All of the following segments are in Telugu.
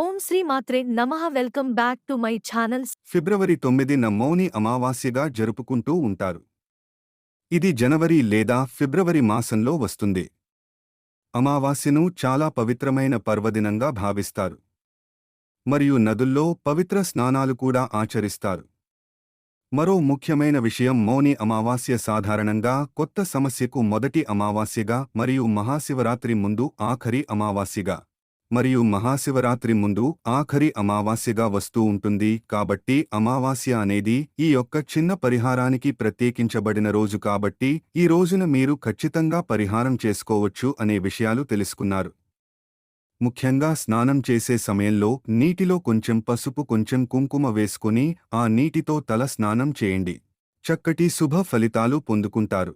ఓం శ్రీ మాత్రే నమః. Welcome back to my channel. ఫిబ్రవరి 9న మౌని అమావాస్యగా జరుపుకుంటూ ఉంటారు. ఇది జనవరి లేదా ఫిబ్రవరి మాసంలో వస్తుంది. అమావాస్యను చాలా పవిత్రమైన పర్వదినంగా భావిస్తారు. మరియు నదుల్లో పవిత్ర స్నానాలు కూడా ఆచరిస్తారు. మరో ముఖ్యమైన విషయం, మౌని అమావాస్య సాధారణంగా కొత్త సమస్యకు మొదటి అమావాస్యగా మరియు మహాశివరాత్రి ముందు ఆఖరి అమావాస్యగా మరియు మహాశివరాత్రి ముందు ఆఖరి అమావాస్యగా వస్తూ ఉంటుంది. కాబట్టి అమావాస్య అనేది ఈ యొక్క చిన్న పరిహారానికి ప్రత్యేకించబడిన రోజు. కాబట్టి ఈ రోజున మీరు ఖచ్చితంగా పరిహారం చేసుకోవచ్చు అనే విషయాలు తెలుసుకున్నారు. ముఖ్యంగా స్నానం చేసే సమయంలో నీటిలో కొంచెం పసుపు, కొంచెం కుంకుమ వేసుకుని ఆ నీటితో తల స్నానం చేయండి. చక్కటి శుభ ఫలితాలు పొందుకుంటారు.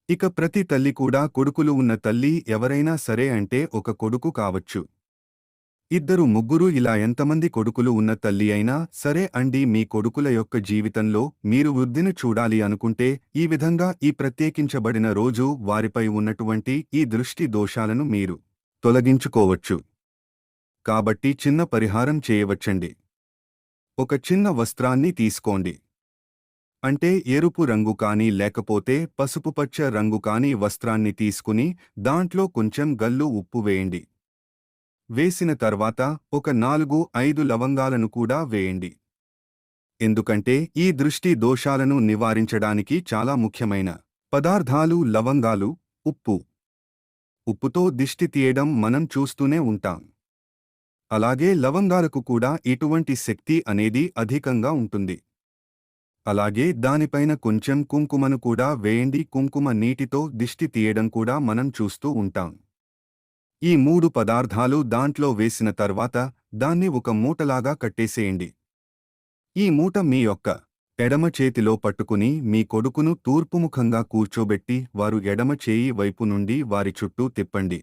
ఇక ప్రతి తల్లి కూడా కొడుకులు ఉన్న తల్లి ఎవరైనా సరే, అంటే ఒక కొడుకు కావచ్చు, ఇద్దరు, ముగ్గురు, ఇలా ఎంతమంది కొడుకులు ఉన్న తల్లి అయినా సరే అండి, మీ కొడుకుల యొక్క జీవితంలో మీరు వృద్ధిని చూడాలి అనుకుంటే ఈ విధంగా ఈ ప్రత్యేకించబడిన రోజు వారిపై ఉన్నటువంటి ఈ దృష్టి దోషాలను మీరు తొలగించుకోవచ్చు. కాబట్టి చిన్న పరిహారం చేయవచ్చండి. ఒక చిన్న వస్త్రాన్ని తీసుకోండి. అంటే ఎరుపు రంగు కానీ లేకపోతే పసుపుపచ్చ రంగు కానీ వస్త్రాన్ని తీసుకుని దాంట్లో కొంచెం గల్లు ఉప్పు వేయండి. వేసిన తర్వాత ఒక 4-5 లవంగాలను కూడా వేయండి. ఎందుకంటే ఈ దృష్టి దోషాలను నివారించడానికి చాలా ముఖ్యమైన పదార్థాలు లవంగాలు, ఉప్పు. ఉప్పుతో దిష్టి తీయడం మనం చూస్తూనే ఉంటాం. అలాగే లవంగాలకు కూడా ఇటువంటి శక్తి అనేది అధికంగా ఉంటుంది. అలాగే దానిపైన కొంచెం కుంకుమను కూడా వేయండి. కుంకుమ నీటితో దిష్టి తీయడం కూడా మనం చూస్తూ ఉంటాం. ఈ 3 పదార్థాలు దాంట్లో వేసిన తర్వాత దాన్ని ఒక మూటలాగా కట్టేసేయండి. ఈ మూట మీ యొక్క ఎడమ చేతిలో పట్టుకుని మీ కొడుకును తూర్పుముఖంగా కూర్చోబెట్టి వారు ఎడమ చేయి వైపు నుండి వారి చుట్టూ తిప్పండి.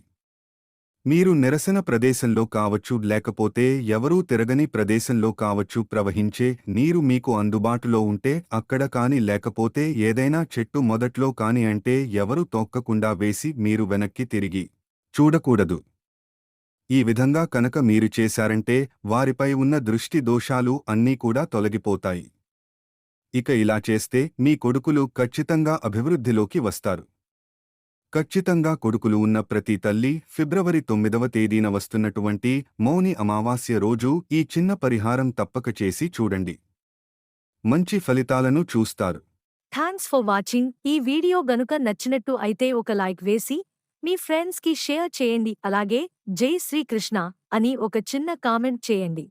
మీరు నిరసన ప్రదేశంలో కావచ్చు, లేకపోతే ఎవరూ తిరగని ప్రదేశంలో కావచ్చు, ప్రవహించే నీరు మీకు అందుబాటులో ఉంటే అక్కడ కాని, లేకపోతే ఏదైనా చెట్టు మొదట్లో కాని, అంటే ఎవరు తొక్కకుండా వేసి మీరు వెనక్కి తిరిగి చూడకూడదు. ఈ విధంగా కనుక మీరు చేశారంటే వారిపై ఉన్న దృష్టి దోషాలు అన్నీ కూడా తొలగిపోతాయి. ఇక ఇలా చేస్తే మీ కొడుకులు ఖచ్చితంగా అభివృద్ధిలోకి వస్తారు. ఖచ్చితంగా కొడుకులు ఉన్న ప్రతి తల్లి ఫిబ్రవరి 9వ తేదీన వస్తున్నటువంటి మౌని అమావాస్య రోజు ఈ చిన్న పరిహారం తప్పక చేసి చూడండి. మంచి ఫలితాలను చూస్తారు. Thanks for watching. ఈ వీడియో గనుక నచ్చినట్టు అయితే ఒక లైక్ వేసి మీ ఫ్రెండ్స్ కి షేర్ చేయండి. అలాగే జై శ్రీకృష్ణ అని ఒక చిన్న కామెంట్ చేయండి.